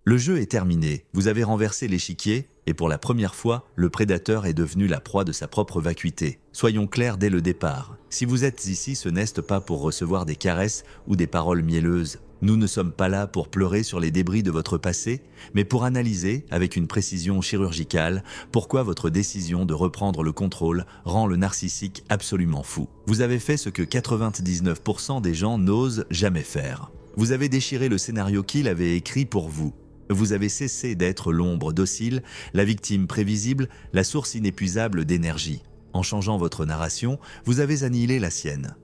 Le jeu est terminé, vous avez renversé l'échiquier, et pour la première fois, le prédateur est devenu la proie de sa propre vacuité. Soyons clairs dès le départ. Si vous êtes ici, ce n'est pas pour recevoir des caresses ou des paroles mielleuses. Nous ne sommes pas là pour pleurer sur les débris de votre passé, mais pour analyser, avec une précision chirurgicale, pourquoi votre décision de reprendre le contrôle rend le narcissique absolument fou. Vous avez fait ce que 99% des gens n'osent jamais faire. Vous avez déchiré le scénario qu'il avait écrit pour vous. Vous avez cessé d'être l'ombre docile, la victime prévisible, la source inépuisable d'énergie. En changeant votre narration, vous avez annihilé la sienne.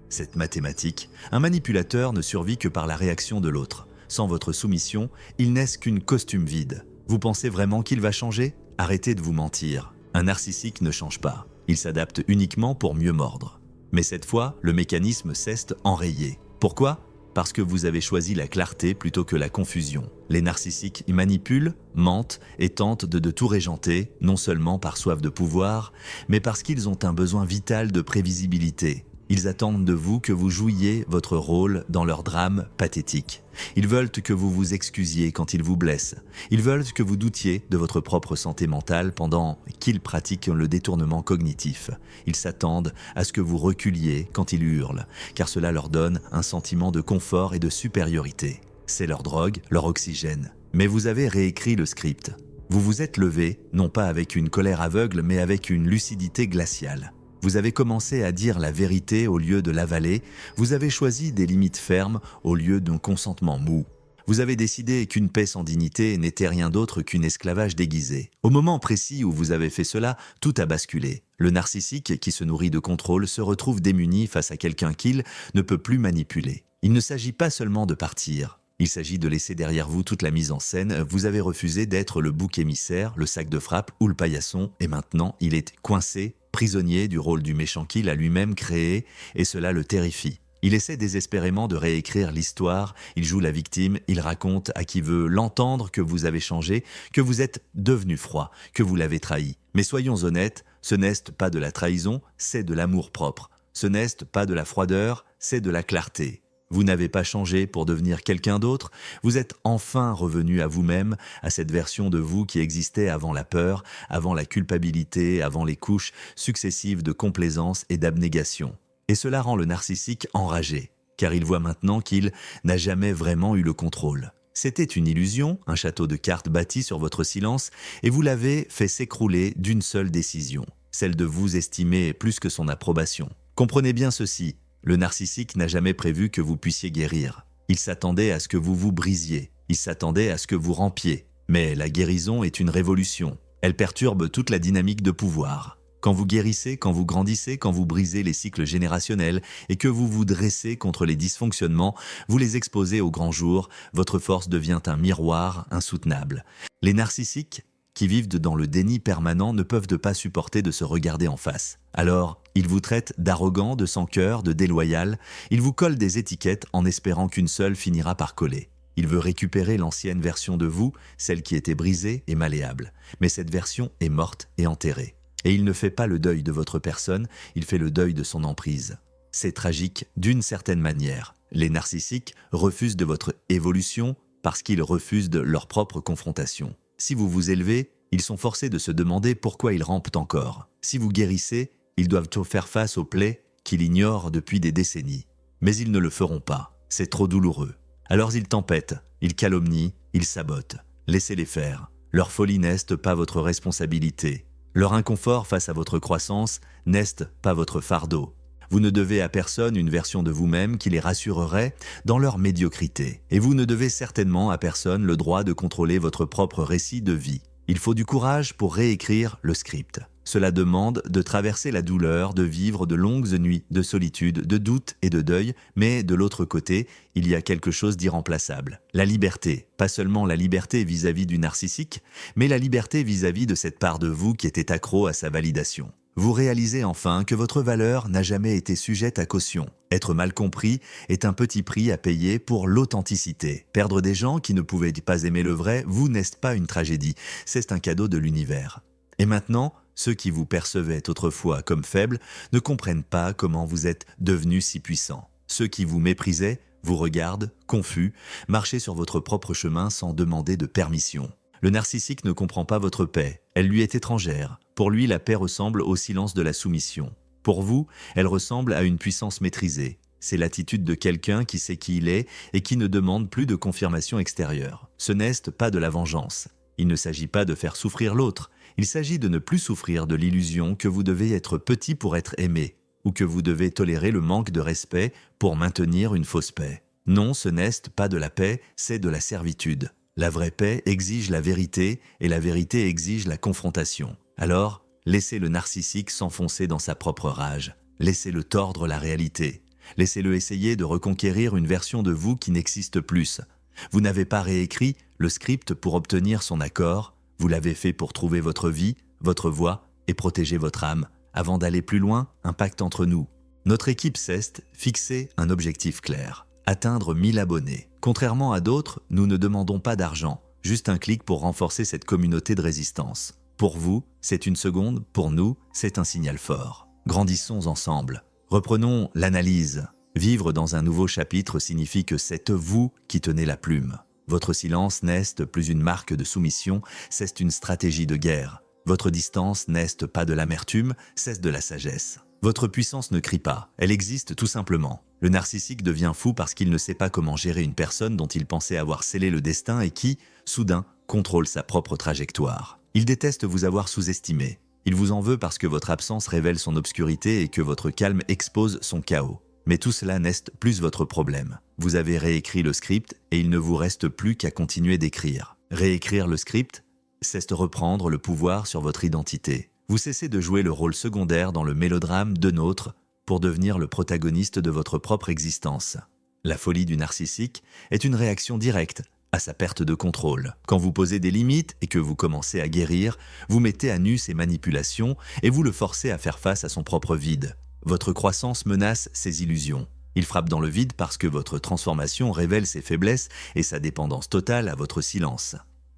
Cette mathématique, un manipulateur ne survit que par la réaction de l'autre. Sans votre soumission, il n'est qu'une costume vide. Vous pensez vraiment qu'il va changer? Arrêtez de vous mentir. Un narcissique ne change pas. Il s'adapte uniquement pour mieux mordre. Mais cette fois, le mécanisme cesse enrayé. Pourquoi? Parce que vous avez choisi la clarté plutôt que la confusion. Les narcissiques y manipulent, mentent et tentent de tout régenter, non seulement par soif de pouvoir, mais parce qu'ils ont un besoin vital de prévisibilité. Ils attendent de vous que vous jouiez votre rôle dans leur drame pathétique. Ils veulent que vous vous excusiez quand ils vous blessent. Ils veulent que vous doutiez de votre propre santé mentale pendant qu'ils pratiquent le détournement cognitif. Ils s'attendent à ce que vous reculiez quand ils hurlent, car cela leur donne un sentiment de confort et de supériorité. C'est leur drogue, leur oxygène. Mais vous avez réécrit le script. Vous vous êtes levé, non pas avec une colère aveugle, mais avec une lucidité glaciale. Vous avez commencé à dire la vérité au lieu de l'avaler, vous avez choisi des limites fermes au lieu d'un consentement mou. Vous avez décidé qu'une paix sans dignité n'était rien d'autre qu'un esclavage déguisé. Au moment précis où vous avez fait cela, tout a basculé. Le narcissique, qui se nourrit de contrôle, se retrouve démuni face à quelqu'un qu'il ne peut plus manipuler. Il ne s'agit pas seulement de partir. Il s'agit de laisser derrière vous toute la mise en scène. Vous avez refusé d'être le bouc émissaire, le sac de frappe ou le paillasson, et maintenant il est coincé, prisonnier du rôle du méchant qu'il a lui-même créé, et cela le terrifie. Il essaie désespérément de réécrire l'histoire, il joue la victime, il raconte à qui veut l'entendre que vous avez changé, que vous êtes devenu froid, que vous l'avez trahi. Mais soyons honnêtes, ce n'est pas de la trahison, c'est de l'amour-propre. Ce n'est pas de la froideur, c'est de la clarté. Vous n'avez pas changé pour devenir quelqu'un d'autre, vous êtes enfin revenu à vous-même, à cette version de vous qui existait avant la peur, avant la culpabilité, avant les couches successives de complaisance et d'abnégation. Et cela rend le narcissique enragé, car il voit maintenant qu'il n'a jamais vraiment eu le contrôle. C'était une illusion, un château de cartes bâti sur votre silence, et vous l'avez fait s'écrouler d'une seule décision, celle de vous estimer plus que son approbation. Comprenez bien ceci. Le narcissique n'a jamais prévu que vous puissiez guérir. Il s'attendait à ce que vous vous brisiez. Il s'attendait à ce que vous rampiez. Mais la guérison est une révolution. Elle perturbe toute la dynamique de pouvoir. Quand vous guérissez, quand vous grandissez, quand vous brisez les cycles générationnels et que vous vous dressez contre les dysfonctionnements, vous les exposez au grand jour, votre force devient un miroir insoutenable. Les narcissiques qui vivent dans le déni permanent ne peuvent pas supporter de se regarder en face. Alors, ils vous traitent d'arrogant, de sans-cœur, de déloyal. Ils vous collent des étiquettes en espérant qu'une seule finira par coller. Il veut récupérer l'ancienne version de vous, celle qui était brisée et malléable. Mais cette version est morte et enterrée. Et il ne fait pas le deuil de votre personne, il fait le deuil de son emprise. C'est tragique d'une certaine manière. Les narcissiques refusent de votre évolution parce qu'ils refusent de leur propre confrontation. Si vous vous élevez, ils sont forcés de se demander pourquoi ils rampent encore. Si vous guérissez, ils doivent faire face aux plaies qu'ils ignorent depuis des décennies. Mais ils ne le feront pas, c'est trop douloureux. Alors ils tempêtent, ils calomnient, ils sabotent. Laissez-les faire. Leur folie n'est pas votre responsabilité. Leur inconfort face à votre croissance n'est pas votre fardeau. Vous ne devez à personne une version de vous-même qui les rassurerait dans leur médiocrité. Et vous ne devez certainement à personne le droit de contrôler votre propre récit de vie. Il faut du courage pour réécrire le script. Cela demande de traverser la douleur, de vivre de longues nuits de solitude, de doute et de deuil, mais de l'autre côté, il y a quelque chose d'irremplaçable. La liberté, pas seulement la liberté vis-à-vis du narcissique, mais la liberté vis-à-vis de cette part de vous qui était accro à sa validation. Vous réalisez enfin que votre valeur n'a jamais été sujette à caution. Être mal compris est un petit prix à payer pour l'authenticité. Perdre des gens qui ne pouvaient pas aimer le vrai, vous n'êtes pas une tragédie, c'est un cadeau de l'univers. Et maintenant, ceux qui vous percevaient autrefois comme faibles ne comprennent pas comment vous êtes devenus si puissants. Ceux qui vous méprisaient vous regarde, confus, marchez sur votre propre chemin sans demander de permission. Le narcissique ne comprend pas votre paix, elle lui est étrangère. Pour lui, la paix ressemble au silence de la soumission. Pour vous, elle ressemble à une puissance maîtrisée. C'est l'attitude de quelqu'un qui sait qui il est et qui ne demande plus de confirmation extérieure. Ce n'est pas de la vengeance. Il ne s'agit pas de faire souffrir l'autre. Il s'agit de ne plus souffrir de l'illusion que vous devez être petit pour être aimé, ou que vous devez tolérer le manque de respect pour maintenir une fausse paix. Non, ce n'est pas de la paix, c'est de la servitude. La vraie paix exige la vérité et la vérité exige la confrontation. Alors, laissez le narcissique s'enfoncer dans sa propre rage. Laissez-le tordre la réalité. Laissez-le essayer de reconquérir une version de vous qui n'existe plus. Vous n'avez pas réécrit le script pour obtenir son accord, vous l'avez fait pour trouver votre vie, votre voie et protéger votre âme. Avant d'aller plus loin, un pacte entre nous. Notre équipe CEST fixait un objectif clair. Atteindre 1000 abonnés. Contrairement à d'autres, nous ne demandons pas d'argent, juste un clic pour renforcer cette communauté de résistance. Pour vous, c'est une seconde, pour nous, c'est un signal fort. Grandissons ensemble. Reprenons l'analyse. Vivre dans un nouveau chapitre signifie que c'est vous qui tenez la plume. Votre silence n'est plus une marque de soumission, c'est une stratégie de guerre. Votre distance n'est pas de l'amertume, c'est de la sagesse. Votre puissance ne crie pas, elle existe tout simplement. Le narcissique devient fou parce qu'il ne sait pas comment gérer une personne dont il pensait avoir scellé le destin et qui, soudain, contrôle sa propre trajectoire. Il déteste vous avoir sous-estimé. Il vous en veut parce que votre absence révèle son obscurité et que votre calme expose son chaos. Mais tout cela n'est plus votre problème. Vous avez réécrit le script et il ne vous reste plus qu'à continuer d'écrire. Réécrire le script, c'est reprendre le pouvoir sur votre identité. Vous cessez de jouer le rôle secondaire dans le mélodrame de nôtre pour devenir le protagoniste de votre propre existence. La folie du narcissique est une réaction directe à sa perte de contrôle. Quand vous posez des limites et que vous commencez à guérir, vous mettez à nu ses manipulations et vous le forcez à faire face à son propre vide. Votre croissance menace ses illusions. Il frappe dans le vide parce que votre transformation révèle ses faiblesses et sa dépendance totale à votre silence.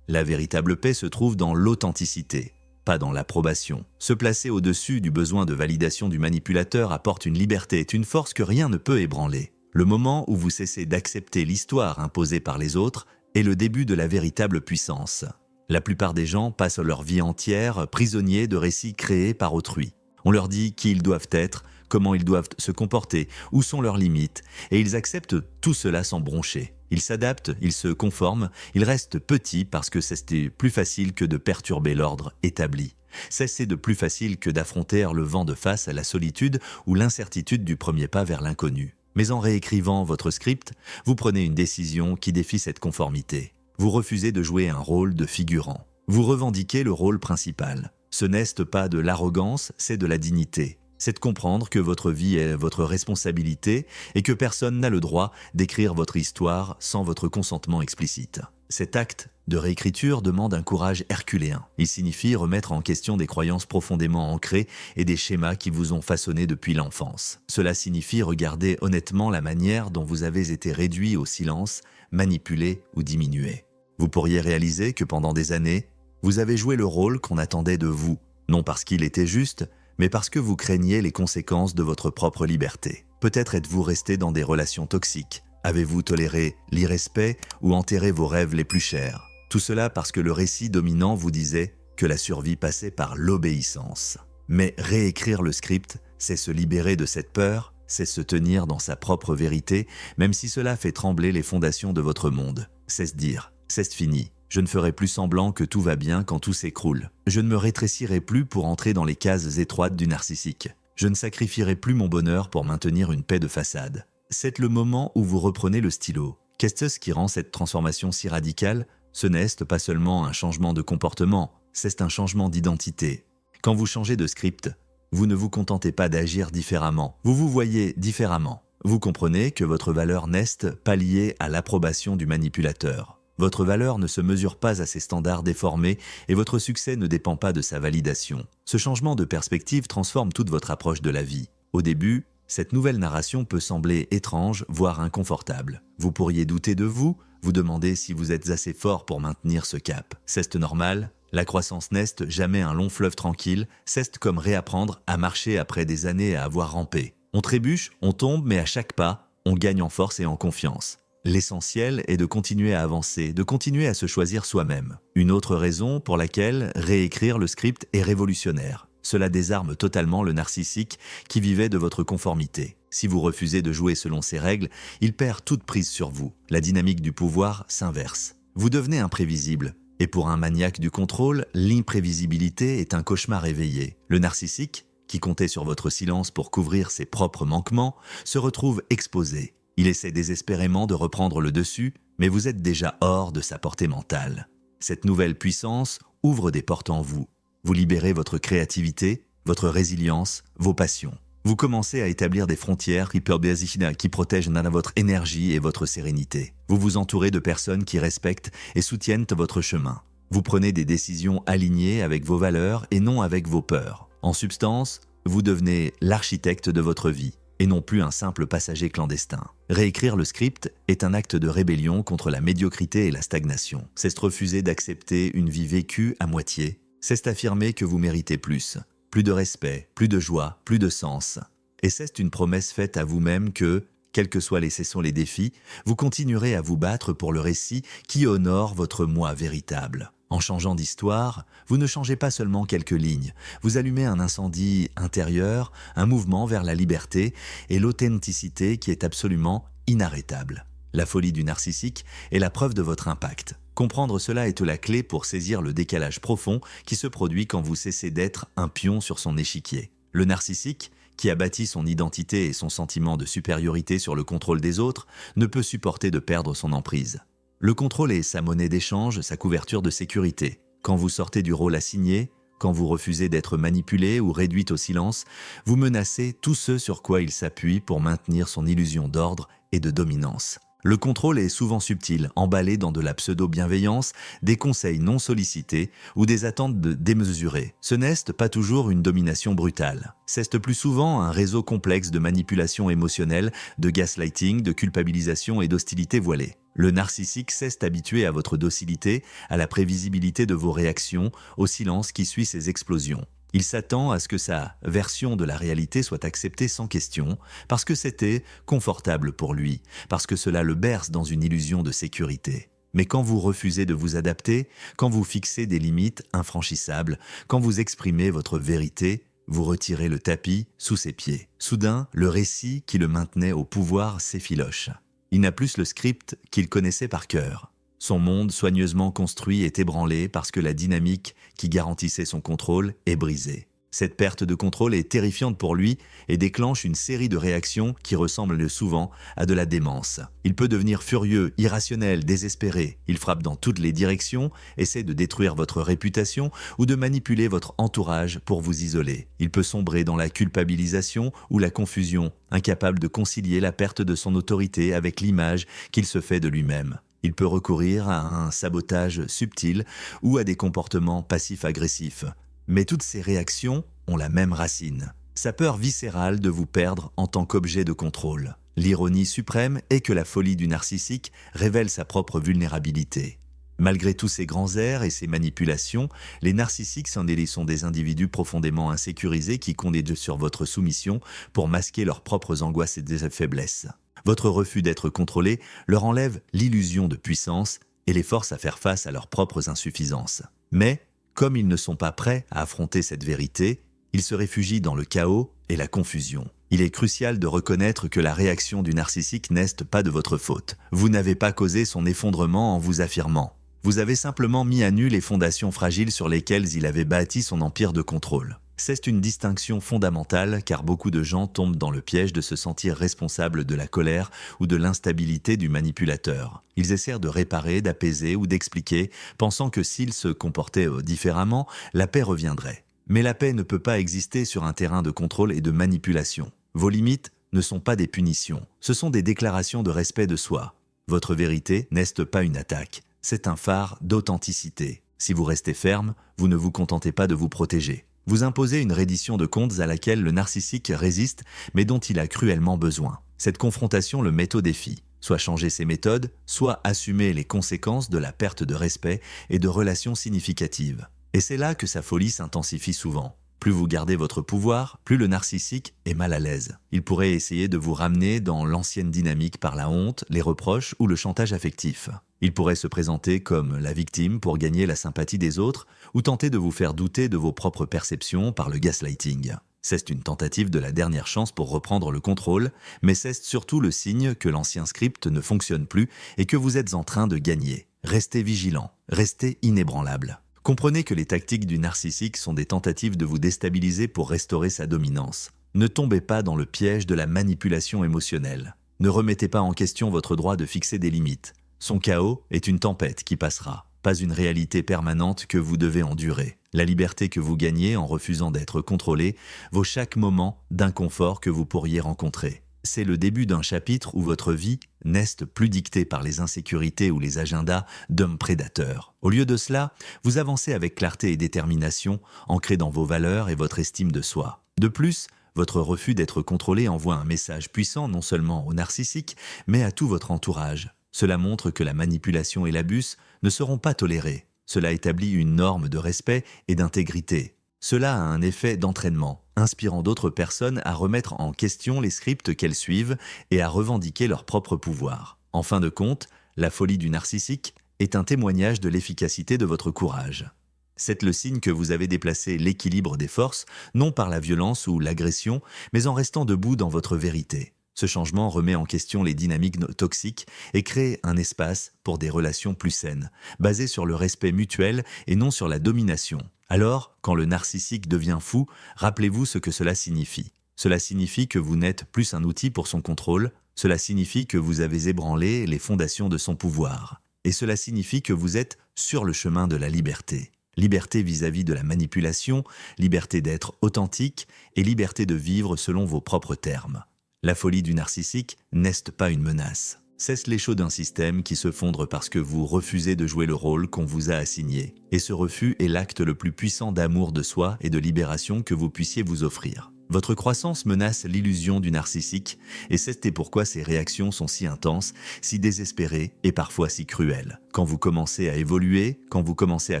La véritable paix se trouve dans l'authenticité, pas dans l'approbation. Se placer au-dessus du besoin de validation du manipulateur apporte une liberté et une force que rien ne peut ébranler. Le moment où vous cessez d'accepter l'histoire imposée par les autres est le début de la véritable puissance. La plupart des gens passent leur vie entière prisonniers de récits créés par autrui. On leur dit qui ils doivent être, comment ils doivent se comporter, où sont leurs limites, et ils acceptent tout cela sans broncher. Ils s'adaptent, ils se conforment, ils restent petits parce que c'est plus facile que de perturber l'ordre établi. C'est de plus facile que d'affronter le vent de face à la solitude ou l'incertitude du premier pas vers l'inconnu. Mais en réécrivant votre script, vous prenez une décision qui défie cette conformité. Vous refusez de jouer un rôle de figurant. Vous revendiquez le rôle principal. Ce n'est pas de l'arrogance, c'est de la dignité. C'est de comprendre que votre vie est votre responsabilité et que personne n'a le droit d'écrire votre histoire sans votre consentement explicite. Cet acte de réécriture demande un courage herculéen. Il signifie remettre en question des croyances profondément ancrées et des schémas qui vous ont façonné depuis l'enfance. Cela signifie regarder honnêtement la manière dont vous avez été réduit au silence, manipulé ou diminué. Vous pourriez réaliser que pendant des années, vous avez joué le rôle qu'on attendait de vous, non parce qu'il était juste, mais parce que vous craigniez les conséquences de votre propre liberté. Peut-être êtes-vous resté dans des relations toxiques. Avez-vous toléré l'irrespect ou enterré vos rêves les plus chers? Tout cela parce que le récit dominant vous disait que la survie passait par l'obéissance. Mais réécrire le script, c'est se libérer de cette peur, c'est se tenir dans sa propre vérité, même si cela fait trembler les fondations de votre monde. C'est se dire, c'est fini. Je ne ferai plus semblant que tout va bien quand tout s'écroule. Je ne me rétrécirai plus pour entrer dans les cases étroites du narcissique. Je ne sacrifierai plus mon bonheur pour maintenir une paix de façade. C'est le moment où vous reprenez le stylo. Qu'est-ce qui rend cette transformation si radicale? Ce n'est pas seulement un changement de comportement, c'est un changement d'identité. Quand vous changez de script, vous ne vous contentez pas d'agir différemment, vous vous voyez différemment. Vous comprenez que votre valeur n'est pas liée à l'approbation du manipulateur. Votre valeur ne se mesure pas à ses standards déformés et votre succès ne dépend pas de sa validation. Ce changement de perspective transforme toute votre approche de la vie. Au début, cette nouvelle narration peut sembler étrange, voire inconfortable. Vous pourriez douter de vous, vous demander si vous êtes assez fort pour maintenir ce cap. C'est normal, la croissance n'est jamais un long fleuve tranquille, c'est comme réapprendre à marcher après des années à avoir rampé. On trébuche, on tombe, mais à chaque pas, on gagne en force et en confiance. L'essentiel est de continuer à avancer, de continuer à se choisir soi-même. Une autre raison pour laquelle réécrire le script est révolutionnaire. Cela désarme totalement le narcissique qui vivait de votre conformité. Si vous refusez de jouer selon ses règles, il perd toute prise sur vous. La dynamique du pouvoir s'inverse. Vous devenez imprévisible. Et pour un maniaque du contrôle, l'imprévisibilité est un cauchemar éveillé. Le narcissique, qui comptait sur votre silence pour couvrir ses propres manquements, se retrouve exposé. Il essaie désespérément de reprendre le dessus, mais vous êtes déjà hors de sa portée mentale. Cette nouvelle puissance ouvre des portes en vous. Vous libérez votre créativité, votre résilience, vos passions. Vous commencez à établir des frontières qui protègent votre énergie et votre sérénité. Vous vous entourez de personnes qui respectent et soutiennent votre chemin. Vous prenez des décisions alignées avec vos valeurs et non avec vos peurs. En substance, vous devenez l'architecte de votre vie et non plus un simple passager clandestin. Réécrire le script est un acte de rébellion contre la médiocrité et la stagnation. C'est refuser d'accepter une vie vécue à moitié. C'est affirmer que vous méritez plus. Plus de respect, plus de joie, plus de sens. Et c'est une promesse faite à vous-même que, quels que soient les défis, vous continuerez à vous battre pour le récit qui honore votre moi véritable. En changeant d'histoire, vous ne changez pas seulement quelques lignes, vous allumez un incendie intérieur, un mouvement vers la liberté et l'authenticité qui est absolument inarrêtable. La folie du narcissique est la preuve de votre impact. Comprendre cela est la clé pour saisir le décalage profond qui se produit quand vous cessez d'être un pion sur son échiquier. Le narcissique, qui a bâti son identité et son sentiment de supériorité sur le contrôle des autres, ne peut supporter de perdre son emprise. Le contrôle est sa monnaie d'échange, sa couverture de sécurité. Quand vous sortez du rôle assigné, quand vous refusez d'être manipulé ou réduit au silence, vous menacez tous ceux sur quoi il s'appuie pour maintenir son illusion d'ordre et de dominance. Le contrôle est souvent subtil, emballé dans de la pseudo-bienveillance, des conseils non sollicités ou des attentes démesurées. Ce n'est pas toujours une domination brutale. C'est plus souvent un réseau complexe de manipulation émotionnelle, de gaslighting, de culpabilisation et d'hostilité voilée. Le narcissique s'est habitué à votre docilité, à la prévisibilité de vos réactions, au silence qui suit ses explosions. Il s'attend à ce que sa version de la réalité soit acceptée sans question, parce que c'était confortable pour lui, parce que cela le berce dans une illusion de sécurité. Mais quand vous refusez de vous adapter, quand vous fixez des limites infranchissables, quand vous exprimez votre vérité, vous retirez le tapis sous ses pieds. Soudain, le récit qui le maintenait au pouvoir s'effiloche. Il n'a plus le script qu'il connaissait par cœur. Son monde soigneusement construit est ébranlé parce que la dynamique qui garantissait son contrôle est brisée. Cette perte de contrôle est terrifiante pour lui et déclenche une série de réactions qui ressemblent souvent à de la démence. Il peut devenir furieux, irrationnel, désespéré. Il frappe dans toutes les directions, essaie de détruire votre réputation ou de manipuler votre entourage pour vous isoler. Il peut sombrer dans la culpabilisation ou la confusion, incapable de concilier la perte de son autorité avec l'image qu'il se fait de lui-même. Il peut recourir à un sabotage subtil ou à des comportements passifs-agressifs. Mais toutes ces réactions ont la même racine. Sa peur viscérale de vous perdre en tant qu'objet de contrôle. L'ironie suprême est que la folie du narcissique révèle sa propre vulnérabilité. Malgré tous ces grands airs et ces manipulations, les narcissiques sont des individus profondément insécurisés qui comptent sur votre soumission pour masquer leurs propres angoisses et des faiblesses. Votre refus d'être contrôlé leur enlève l'illusion de puissance et les force à faire face à leurs propres insuffisances. Mais, comme ils ne sont pas prêts à affronter cette vérité, ils se réfugient dans le chaos et la confusion. Il est crucial de reconnaître que la réaction du narcissique n'est pas de votre faute. Vous n'avez pas causé son effondrement en vous affirmant. Vous avez simplement mis à nu les fondations fragiles sur lesquelles il avait bâti son empire de contrôle. C'est une distinction fondamentale car beaucoup de gens tombent dans le piège de se sentir responsables de la colère ou de l'instabilité du manipulateur. Ils essaient de réparer, d'apaiser ou d'expliquer, pensant que s'ils se comportaient différemment, la paix reviendrait. Mais la paix ne peut pas exister sur un terrain de contrôle et de manipulation. Vos limites ne sont pas des punitions, ce sont des déclarations de respect de soi. Votre vérité n'est pas une attaque, c'est un phare d'authenticité. Si vous restez ferme, vous ne vous contentez pas de vous protéger. Vous imposez une reddition de comptes à laquelle le narcissique résiste, mais dont il a cruellement besoin. Cette confrontation le met au défi. Soit changer ses méthodes, soit assumer les conséquences de la perte de respect et de relations significatives. Et c'est là que sa folie s'intensifie souvent. Plus vous gardez votre pouvoir, plus le narcissique est mal à l'aise. Il pourrait essayer de vous ramener dans l'ancienne dynamique par la honte, les reproches ou le chantage affectif. Il pourrait se présenter comme la victime pour gagner la sympathie des autres ou tenter de vous faire douter de vos propres perceptions par le gaslighting. C'est une tentative de la dernière chance pour reprendre le contrôle, mais c'est surtout le signe que l'ancien script ne fonctionne plus et que vous êtes en train de gagner. Restez vigilant, restez inébranlable. Comprenez que les tactiques du narcissique sont des tentatives de vous déstabiliser pour restaurer sa dominance. Ne tombez pas dans le piège de la manipulation émotionnelle. Ne remettez pas en question votre droit de fixer des limites. Son chaos est une tempête qui passera, pas une réalité permanente que vous devez endurer. La liberté que vous gagnez en refusant d'être contrôlé vaut chaque moment d'inconfort que vous pourriez rencontrer. C'est le début d'un chapitre où votre vie n'est plus dictée par les insécurités ou les agendas d'hommes prédateurs. Au lieu de cela, vous avancez avec clarté et détermination, ancré dans vos valeurs et votre estime de soi. De plus, votre refus d'être contrôlé envoie un message puissant non seulement au narcissique, mais à tout votre entourage. Cela montre que la manipulation et l'abus ne seront pas tolérés. Cela établit une norme de respect et d'intégrité. Cela a un effet d'entraînement, inspirant d'autres personnes à remettre en question les scripts qu'elles suivent et à revendiquer leur propre pouvoir. En fin de compte, la folie du narcissique est un témoignage de l'efficacité de votre courage. C'est le signe que vous avez déplacé l'équilibre des forces, non par la violence ou l'agression, mais en restant debout dans votre vérité. Ce changement remet en question les dynamiques toxiques et crée un espace pour des relations plus saines, basées sur le respect mutuel et non sur la domination. Alors, quand le narcissique devient fou, rappelez-vous ce que cela signifie. Cela signifie que vous n'êtes plus un outil pour son contrôle, cela signifie que vous avez ébranlé les fondations de son pouvoir. Et cela signifie que vous êtes sur le chemin de la liberté. Liberté vis-à-vis de la manipulation, liberté d'être authentique et liberté de vivre selon vos propres termes. La folie du narcissique n'est pas une menace. C'est l'écho d'un système qui se fondre parce que vous refusez de jouer le rôle qu'on vous a assigné. Et ce refus est l'acte le plus puissant d'amour de soi et de libération que vous puissiez vous offrir. Votre croissance menace l'illusion du narcissique et c'est pourquoi ses réactions sont si intenses, si désespérées et parfois si cruelles. Quand vous commencez à évoluer, quand vous commencez à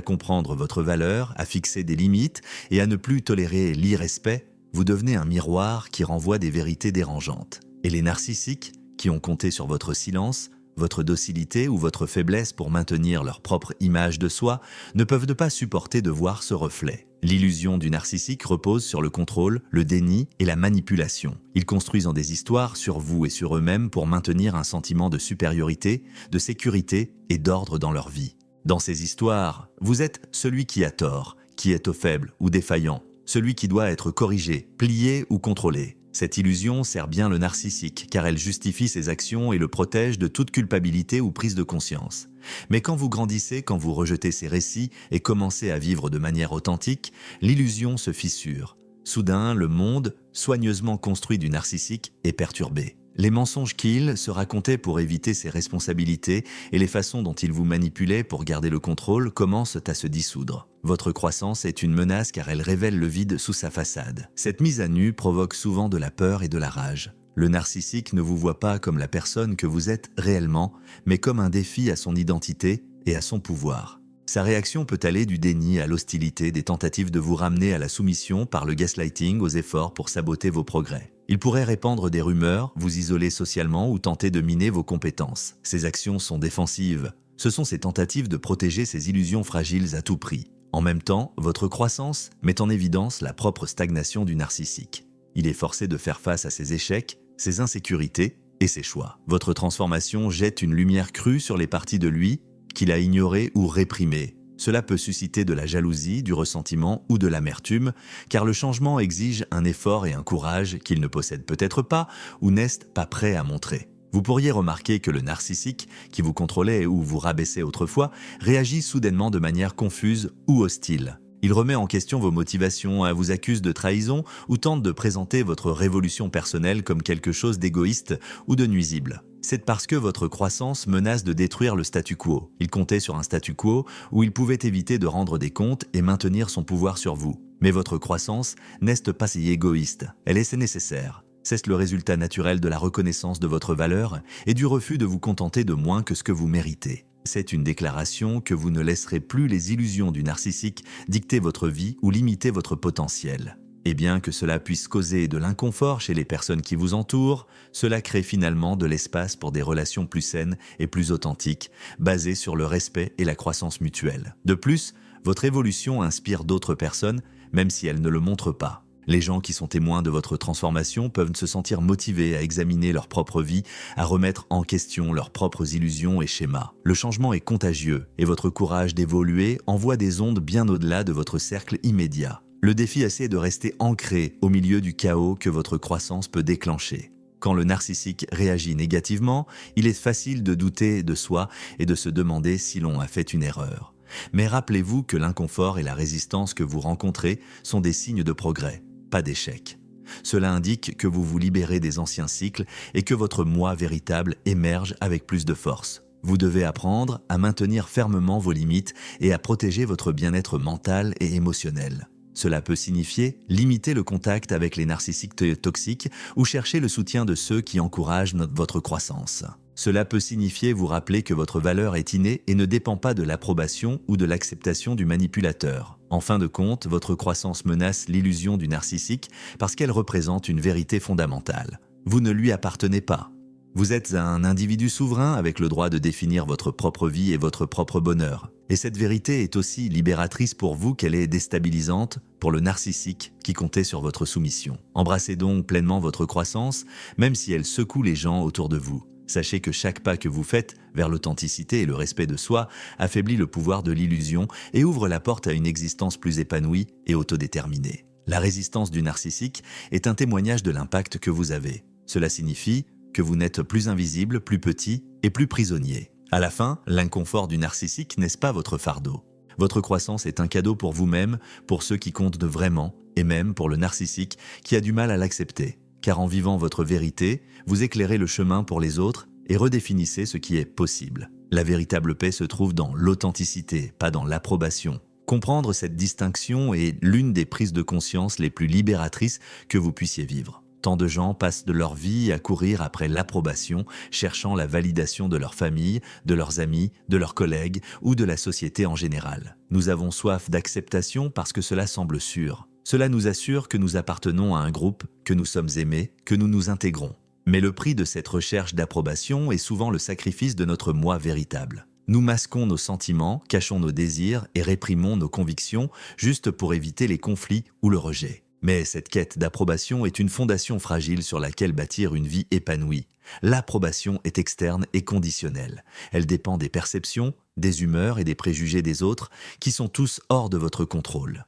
comprendre votre valeur, à fixer des limites et à ne plus tolérer l'irrespect, vous devenez un miroir qui renvoie des vérités dérangeantes. Et les narcissiques, qui ont compté sur votre silence, votre docilité ou votre faiblesse pour maintenir leur propre image de soi, ne peuvent pas supporter de voir ce reflet. L'illusion du narcissique repose sur le contrôle, le déni et la manipulation. Ils construisent des histoires sur vous et sur eux-mêmes pour maintenir un sentiment de supériorité, de sécurité et d'ordre dans leur vie. Dans ces histoires, vous êtes celui qui a tort, qui est au faible ou défaillant, celui qui doit être corrigé, plié ou contrôlé. Cette illusion sert bien le narcissique car elle justifie ses actions et le protège de toute culpabilité ou prise de conscience. Mais quand vous grandissez, quand vous rejetez ces récits et commencez à vivre de manière authentique, l'illusion se fissure. Soudain, le monde, soigneusement construit du narcissique, est perturbé. Les mensonges qu'il se racontait pour éviter ses responsabilités et les façons dont il vous manipulait pour garder le contrôle commencent à se dissoudre. Votre croissance est une menace car elle révèle le vide sous sa façade. Cette mise à nu provoque souvent de la peur et de la rage. Le narcissique ne vous voit pas comme la personne que vous êtes réellement, mais comme un défi à son identité et à son pouvoir. Sa réaction peut aller du déni à l'hostilité, des tentatives de vous ramener à la soumission par le gaslighting aux efforts pour saboter vos progrès. Il pourrait répandre des rumeurs, vous isoler socialement ou tenter de miner vos compétences. Ces actions sont défensives. Ce sont ces tentatives de protéger ces illusions fragiles à tout prix. En même temps, votre croissance met en évidence la propre stagnation du narcissique. Il est forcé de faire face à ses échecs, ses insécurités et ses choix. Votre transformation jette une lumière crue sur les parties de lui qu'il a ignorées ou réprimées. Cela peut susciter de la jalousie, du ressentiment ou de l'amertume, car le changement exige un effort et un courage qu'il ne possède peut-être pas ou n'est pas prêt à montrer. Vous pourriez remarquer que le narcissique, qui vous contrôlait ou vous rabaissait autrefois, réagit soudainement de manière confuse ou hostile. Il remet en question vos motivations, vous accuse de trahison ou tente de présenter votre révolution personnelle comme quelque chose d'égoïste ou de nuisible. C'est parce que votre croissance menace de détruire le statu quo. Il comptait sur un statu quo où il pouvait éviter de rendre des comptes et maintenir son pouvoir sur vous. Mais votre croissance n'est pas si égoïste, elle est nécessaire. C'est le résultat naturel de la reconnaissance de votre valeur et du refus de vous contenter de moins que ce que vous méritez. C'est une déclaration que vous ne laisserez plus les illusions du narcissique dicter votre vie ou limiter votre potentiel. Et bien que cela puisse causer de l'inconfort chez les personnes qui vous entourent, cela crée finalement de l'espace pour des relations plus saines et plus authentiques, basées sur le respect et la croissance mutuelle. De plus, votre évolution inspire d'autres personnes, même si elles ne le montrent pas. Les gens qui sont témoins de votre transformation peuvent se sentir motivés à examiner leur propre vie, à remettre en question leurs propres illusions et schémas. Le changement est contagieux et votre courage d'évoluer envoie des ondes bien au-delà de votre cercle immédiat. Le défi est de rester ancré au milieu du chaos que votre croissance peut déclencher. Quand le narcissique réagit négativement, il est facile de douter de soi et de se demander si l'on a fait une erreur. Mais rappelez-vous que l'inconfort et la résistance que vous rencontrez sont des signes de progrès, pas d'échec. Cela indique que vous vous libérez des anciens cycles et que votre moi véritable émerge avec plus de force. Vous devez apprendre à maintenir fermement vos limites et à protéger votre bien-être mental et émotionnel. Cela peut signifier limiter le contact avec les narcissiques toxiques ou chercher le soutien de ceux qui encouragent votre croissance. Cela peut signifier vous rappeler que votre valeur est innée et ne dépend pas de l'approbation ou de l'acceptation du manipulateur. En fin de compte, votre croissance menace l'illusion du narcissique parce qu'elle représente une vérité fondamentale. Vous ne lui appartenez pas. Vous êtes un individu souverain avec le droit de définir votre propre vie et votre propre bonheur. Et cette vérité est aussi libératrice pour vous qu'elle est déstabilisante pour le narcissique qui comptait sur votre soumission. Embrassez donc pleinement votre croissance, même si elle secoue les gens autour de vous. Sachez que chaque pas que vous faites vers l'authenticité et le respect de soi affaiblit le pouvoir de l'illusion et ouvre la porte à une existence plus épanouie et autodéterminée. La résistance du narcissique est un témoignage de l'impact que vous avez. Cela signifie que vous n'êtes plus invisible, plus petit et plus prisonnier. À la fin, l'inconfort du narcissique n'est pas votre fardeau. Votre croissance est un cadeau pour vous-même, pour ceux qui comptent vraiment, et même pour le narcissique qui a du mal à l'accepter. Car en vivant votre vérité, vous éclairez le chemin pour les autres et redéfinissez ce qui est possible. La véritable paix se trouve dans l'authenticité, pas dans l'approbation. Comprendre cette distinction est l'une des prises de conscience les plus libératrices que vous puissiez vivre. Tant de gens passent de leur vie à courir après l'approbation, cherchant la validation de leur famille, de leurs amis, de leurs collègues ou de la société en général. Nous avons soif d'acceptation parce que cela semble sûr. Cela nous assure que nous appartenons à un groupe, que nous sommes aimés, que nous nous intégrons. Mais le prix de cette recherche d'approbation est souvent le sacrifice de notre moi véritable. Nous masquons nos sentiments, cachons nos désirs et réprimons nos convictions juste pour éviter les conflits ou le rejet. Mais cette quête d'approbation est une fondation fragile sur laquelle bâtir une vie épanouie. L'approbation est externe et conditionnelle. Elle dépend des perceptions, des humeurs et des préjugés des autres, qui sont tous hors de votre contrôle.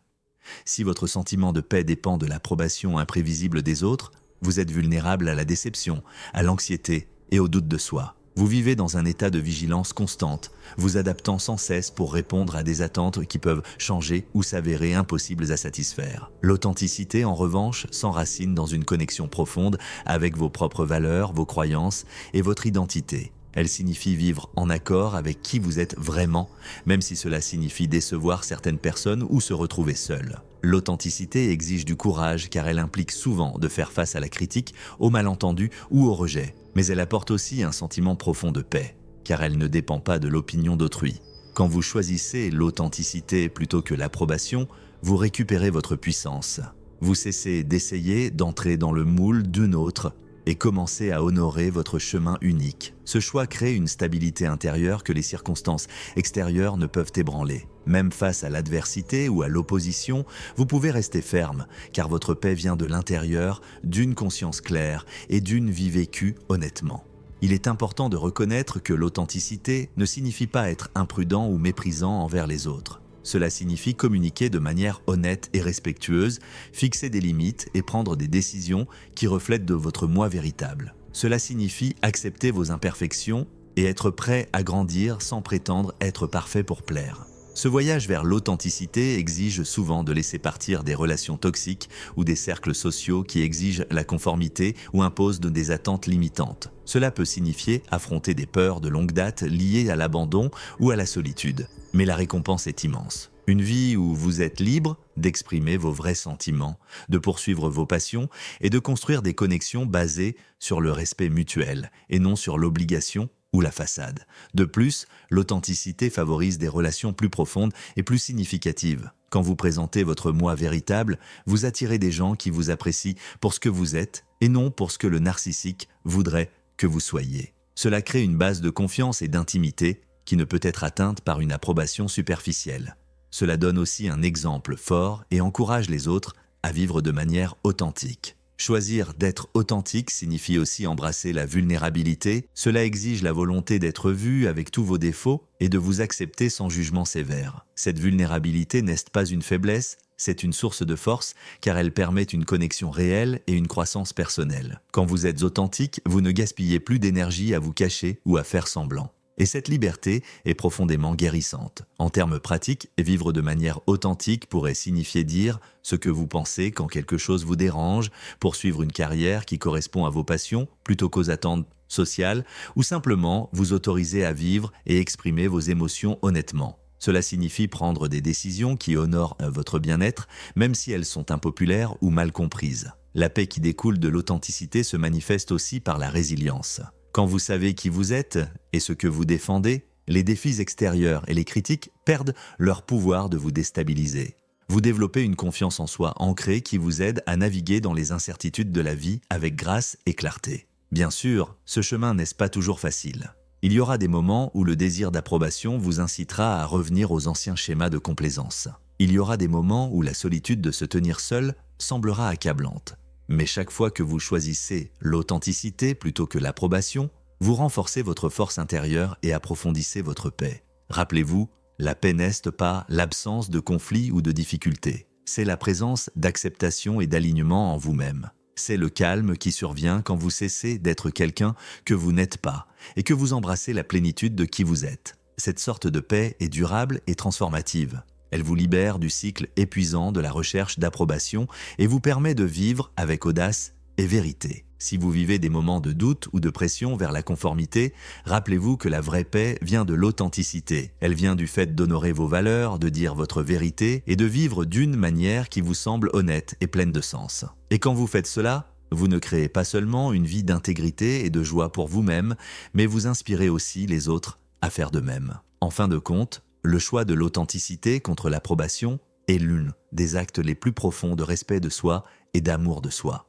Si votre sentiment de paix dépend de l'approbation imprévisible des autres, vous êtes vulnérable à la déception, à l'anxiété et au doute de soi. Vous vivez dans un état de vigilance constante, vous adaptant sans cesse pour répondre à des attentes qui peuvent changer ou s'avérer impossibles à satisfaire. L'authenticité, en revanche, s'enracine dans une connexion profonde avec vos propres valeurs, vos croyances et votre identité. Elle signifie vivre en accord avec qui vous êtes vraiment, même si cela signifie décevoir certaines personnes ou se retrouver seul. L'authenticité exige du courage car elle implique souvent de faire face à la critique, au malentendu ou au rejet. Mais elle apporte aussi un sentiment profond de paix, car elle ne dépend pas de l'opinion d'autrui. Quand vous choisissez l'authenticité plutôt que l'approbation, vous récupérez votre puissance. Vous cessez d'essayer d'entrer dans le moule d'une autre et commencez à honorer votre chemin unique. Ce choix crée une stabilité intérieure que les circonstances extérieures ne peuvent ébranler. Même face à l'adversité ou à l'opposition, vous pouvez rester ferme, car votre paix vient de l'intérieur, d'une conscience claire et d'une vie vécue honnêtement. Il est important de reconnaître que l'authenticité ne signifie pas être imprudent ou méprisant envers les autres. Cela signifie communiquer de manière honnête et respectueuse, fixer des limites et prendre des décisions qui reflètent de votre moi véritable. Cela signifie accepter vos imperfections et être prêt à grandir sans prétendre être parfait pour plaire. Ce voyage vers l'authenticité exige souvent de laisser partir des relations toxiques ou des cercles sociaux qui exigent la conformité ou imposent des attentes limitantes. Cela peut signifier affronter des peurs de longue date liées à l'abandon ou à la solitude. Mais la récompense est immense. Une vie où vous êtes libre d'exprimer vos vrais sentiments, de poursuivre vos passions et de construire des connexions basées sur le respect mutuel et non sur l'obligation ou la façade. De plus, l'authenticité favorise des relations plus profondes et plus significatives. Quand vous présentez votre moi véritable, vous attirez des gens qui vous apprécient pour ce que vous êtes et non pour ce que le narcissique voudrait que vous soyez. Cela crée une base de confiance et d'intimité qui ne peut être atteinte par une approbation superficielle. Cela donne aussi un exemple fort et encourage les autres à vivre de manière authentique. Choisir d'être authentique signifie aussi embrasser la vulnérabilité. Cela exige la volonté d'être vu avec tous vos défauts et de vous accepter sans jugement sévère. Cette vulnérabilité n'est pas une faiblesse, c'est une source de force car elle permet une connexion réelle et une croissance personnelle. Quand vous êtes authentique, vous ne gaspillez plus d'énergie à vous cacher ou à faire semblant. Et cette liberté est profondément guérissante. En termes pratiques, vivre de manière authentique pourrait signifier dire ce que vous pensez quand quelque chose vous dérange, poursuivre une carrière qui correspond à vos passions plutôt qu'aux attentes sociales, ou simplement vous autoriser à vivre et exprimer vos émotions honnêtement. Cela signifie prendre des décisions qui honorent votre bien-être, même si elles sont impopulaires ou mal comprises. La paix qui découle de l'authenticité se manifeste aussi par la résilience. Quand vous savez qui vous êtes et ce que vous défendez, les défis extérieurs et les critiques perdent leur pouvoir de vous déstabiliser. Vous développez une confiance en soi ancrée qui vous aide à naviguer dans les incertitudes de la vie avec grâce et clarté. Bien sûr, ce chemin n'est pas toujours facile. Il y aura des moments où le désir d'approbation vous incitera à revenir aux anciens schémas de complaisance. Il y aura des moments où la solitude de se tenir seul semblera accablante. Mais chaque fois que vous choisissez l'authenticité plutôt que l'approbation, vous renforcez votre force intérieure et approfondissez votre paix. Rappelez-vous, la paix n'est pas l'absence de conflits ou de difficultés. C'est la présence d'acceptation et d'alignement en vous-même. C'est le calme qui survient quand vous cessez d'être quelqu'un que vous n'êtes pas et que vous embrassez la plénitude de qui vous êtes. Cette sorte de paix est durable et transformative. Elle vous libère du cycle épuisant de la recherche d'approbation et vous permet de vivre avec audace et vérité. Si vous vivez des moments de doute ou de pression vers la conformité, rappelez-vous que la vraie paix vient de l'authenticité. Elle vient du fait d'honorer vos valeurs, de dire votre vérité et de vivre d'une manière qui vous semble honnête et pleine de sens. Et quand vous faites cela, vous ne créez pas seulement une vie d'intégrité et de joie pour vous-même, mais vous inspirez aussi les autres à faire de même. En fin de compte, le choix de l'authenticité contre l'approbation est l'un des actes les plus profonds de respect de soi et d'amour de soi.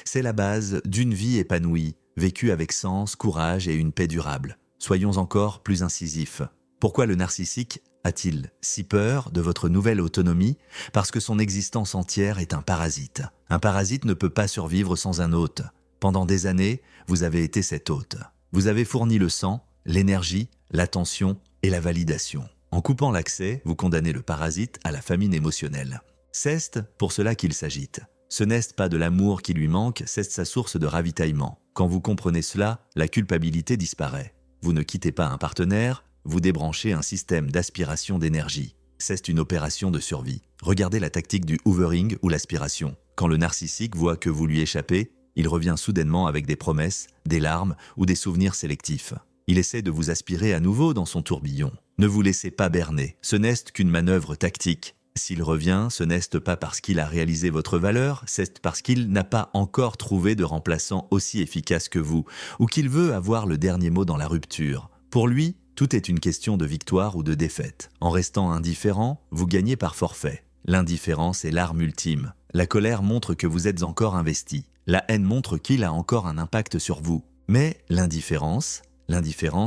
C'est la base d'une vie épanouie, vécue avec sens, courage et une paix durable. Soyons encore plus incisifs. Pourquoi le narcissique a-t-il si peur de votre nouvelle autonomie? Parce que son existence entière est un parasite. Un parasite ne peut pas survivre sans un hôte. Pendant des années, vous avez été cet hôte. Vous avez fourni le sang, l'énergie, l'attention et la validation. En coupant l'accès, vous condamnez le parasite à la famine émotionnelle. C'est pour cela qu'il s'agite. Ce n'est pas de l'amour qui lui manque, c'est sa source de ravitaillement. Quand vous comprenez cela, la culpabilité disparaît. Vous ne quittez pas un partenaire, vous débranchez un système d'aspiration d'énergie. C'est une opération de survie. Regardez la tactique du hoovering ou l'aspiration. Quand le narcissique voit que vous lui échappez, il revient soudainement avec des promesses, des larmes ou des souvenirs sélectifs. Il essaie de vous aspirer à nouveau dans son tourbillon. Ne vous laissez pas berner, ce n'est qu'une manœuvre tactique. S'il revient, ce n'est pas parce qu'il a réalisé votre valeur, c'est parce qu'il n'a pas encore trouvé de remplaçant aussi efficace que vous, ou qu'il veut avoir le dernier mot dans la rupture. Pour lui, tout est une question de victoire ou de défaite. En restant indifférent, vous gagnez par forfait. L'indifférence est l'arme ultime. La colère montre que vous êtes encore investi. La haine montre qu'il a encore un impact sur vous. Mais l'indifférence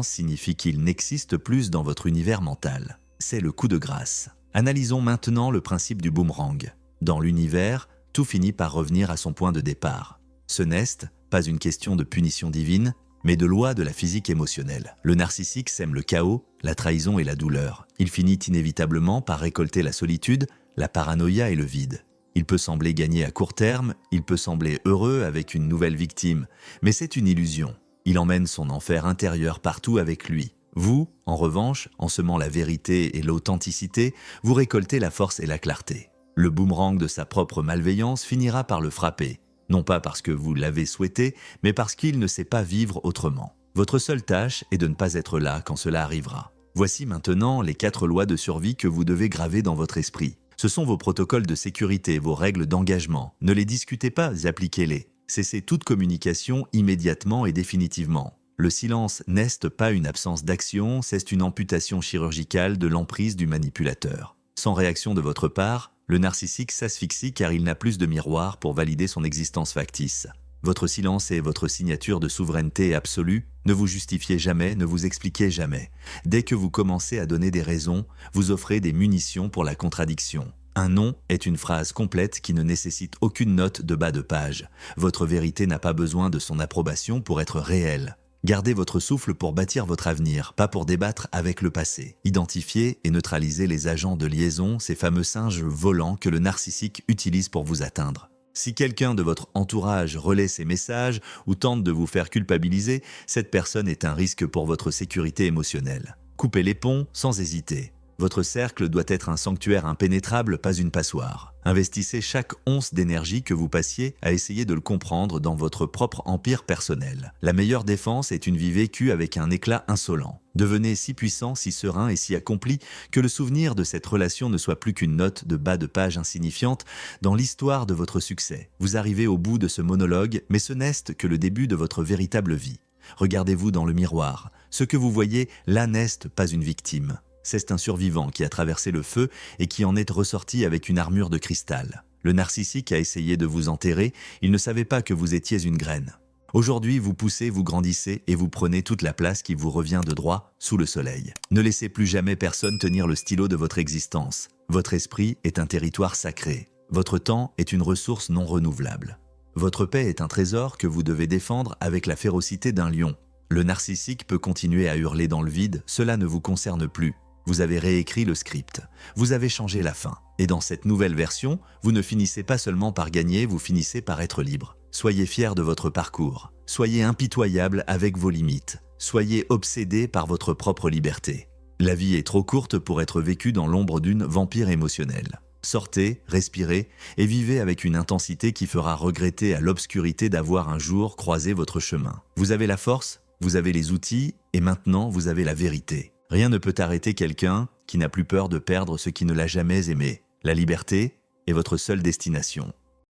signifie qu'il n'existe plus dans votre univers mental. C'est le coup de grâce. Analysons maintenant le principe du boomerang. Dans l'univers, tout finit par revenir à son point de départ. Ce n'est pas une question de punition divine, mais de loi de la physique émotionnelle. Le narcissique sème le chaos, la trahison et la douleur. Il finit inévitablement par récolter la solitude, la paranoïa et le vide. Il peut sembler gagner à court terme, il peut sembler heureux avec une nouvelle victime, mais c'est une illusion. Il emmène son enfer intérieur partout avec lui. Vous, en revanche, en semant la vérité et l'authenticité, vous récoltez la force et la clarté. Le boomerang de sa propre malveillance finira par le frapper, non pas parce que vous l'avez souhaité, mais parce qu'il ne sait pas vivre autrement. Votre seule tâche est de ne pas être là quand cela arrivera. Voici maintenant les 4 lois de survie que vous devez graver dans votre esprit. Ce sont vos protocoles de sécurité, vos règles d'engagement. Ne les discutez pas, appliquez-les. Cessez toute communication immédiatement et définitivement. Le silence n'est pas une absence d'action, c'est une amputation chirurgicale de l'emprise du manipulateur. Sans réaction de votre part, le narcissique s'asphyxie car il n'a plus de miroir pour valider son existence factice. Votre silence est votre signature de souveraineté absolue. Ne vous justifiez jamais, ne vous expliquez jamais. Dès que vous commencez à donner des raisons, vous offrez des munitions pour la contradiction. Un non est une phrase complète qui ne nécessite aucune note de bas de page. Votre vérité n'a pas besoin de son approbation pour être réelle. Gardez votre souffle pour bâtir votre avenir, pas pour débattre avec le passé. Identifiez et neutralisez les agents de liaison, ces fameux singes volants que le narcissique utilise pour vous atteindre. Si quelqu'un de votre entourage relaie ces messages ou tente de vous faire culpabiliser, cette personne est un risque pour votre sécurité émotionnelle. Coupez les ponts sans hésiter. Votre cercle doit être un sanctuaire impénétrable, pas une passoire. Investissez chaque once d'énergie que vous passiez à essayer de le comprendre dans votre propre empire personnel. La meilleure défense est une vie vécue avec un éclat insolent. Devenez si puissant, si serein et si accompli que le souvenir de cette relation ne soit plus qu'une note de bas de page insignifiante dans l'histoire de votre succès. Vous arrivez au bout de ce monologue, mais ce n'est que le début de votre véritable vie. Regardez-vous dans le miroir. Ce que vous voyez là n'est pas une victime. C'est un survivant qui a traversé le feu et qui en est ressorti avec une armure de cristal. Le narcissique a essayé de vous enterrer, il ne savait pas que vous étiez une graine. Aujourd'hui, vous poussez, vous grandissez et vous prenez toute la place qui vous revient de droit sous le soleil. Ne laissez plus jamais personne tenir le stylo de votre existence. Votre esprit est un territoire sacré. Votre temps est une ressource non renouvelable. Votre paix est un trésor que vous devez défendre avec la férocité d'un lion. Le narcissique peut continuer à hurler dans le vide, cela ne vous concerne plus. Vous avez réécrit le script, vous avez changé la fin. Et dans cette nouvelle version, vous ne finissez pas seulement par gagner, vous finissez par être libre. Soyez fiers de votre parcours, soyez impitoyable avec vos limites, soyez obsédé par votre propre liberté. La vie est trop courte pour être vécue dans l'ombre d'une vampire émotionnelle. Sortez, respirez et vivez avec une intensité qui fera regretter à l'obscurité d'avoir un jour croisé votre chemin. Vous avez la force, vous avez les outils et maintenant vous avez la vérité. Rien ne peut arrêter quelqu'un qui n'a plus peur de perdre ce qui ne l'a jamais aimé. La liberté est votre seule destination.